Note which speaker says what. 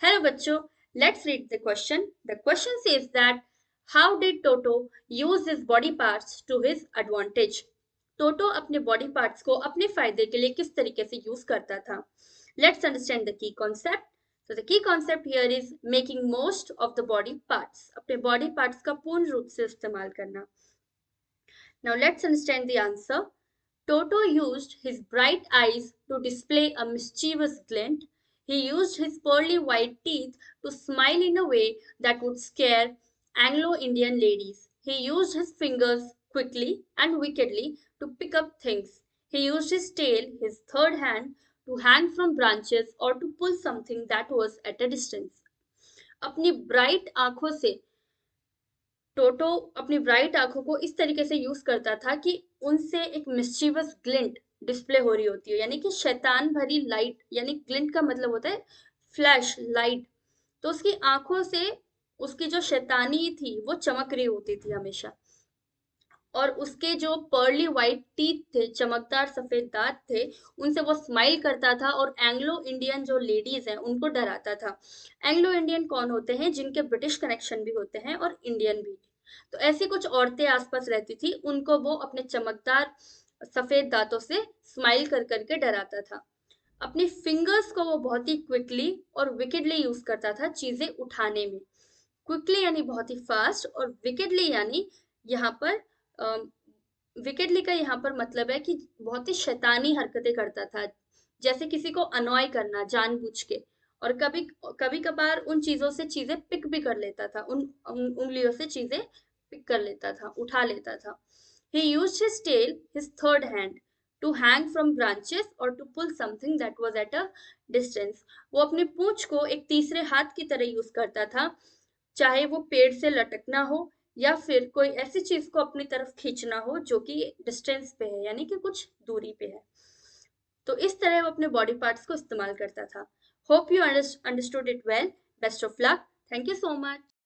Speaker 1: Hello bachcho, let's read the question. The question says that how did Toto use his body parts to his advantage? Toto अपने body parts को अपने फायदे के लिए किस तरीके से यूज करता था? Let's understand the key concept. So the key concept here is making most of the body parts. अपने body parts का पूर्ण रूप से इस्तेमाल करना. Now let's understand the answer. Toto used his bright eyes to display a mischievous glint. He used his pearly white teeth to smile in a way that would scare Anglo Indian ladies. He used his fingers quickly and wickedly to pick up things. He used his tail, his third hand, to hang from branches or to pull something that was at a distance. अपनी bright आंखों से टोटो अपनी bright आंखों को इस तरीके से use करता था कि उनसे एक मिस्चीवस ग्लिंट डिस्प्ले हो रही होती है, यानी कि शैतान भरी लाइट, यानी ग्लिंट का मतलब होता है फ्लैश लाइट। तो उसकी आंखों से उसकी जो शैतानी थी वो चमक रही होती थी हमेशा। और उसके जो पर्ली वाइट टीथ थे, चमकदार सफेद दांत थे, उनसे वो स्माइल करता था और एंग्लो इंडियन जो लेडीज हैं उनको डराता था। एंग्लो इंडियन कौन होते हैं? जिनके ब्रिटिश कनेक्शन भी होते हैं और इंडियन भी। तो ऐसी कुछ औरतें आसपास रहती थी, उनको वो अपने चमकदार सफेद दांतों से स्माइल कर करके डराता था। अपनी फिंगर्स को वो बहुत ही क्विकली और विकेडली यूज करता था चीजें उठाने में। क्विकली यानी बहुत ही फास्ट, और विकेडली यानी यहाँ पर विकेडली का यहाँ पर मतलब है कि बहुत ही शैतानी हरकतें करता था, जैसे किसी को अनॉय करना जानबूझ के। और कभी कभी कभार उन चीजों से चीजें पिक भी कर लेता था, उन उंगलियों से चीजें पिक कर लेता था, उठा लेता था। He used his tail, his third hand, to hang from branches or to pull something that was at a distance. वो अपनी पूंछ को एक तीसरे हाथ की तरह यूज करता था, चाहे वो पेड़ से लटकना हो या फिर कोई ऐसी चीज को अपनी तरफ खींचना हो जो कि डिस्टेंस पे है, यानी कि कुछ दूरी पे है। तो इस तरह वो अपने बॉडी पार्ट्स को इस्तेमाल करता था। Hope you understood it well. Best of luck. Thank you so much.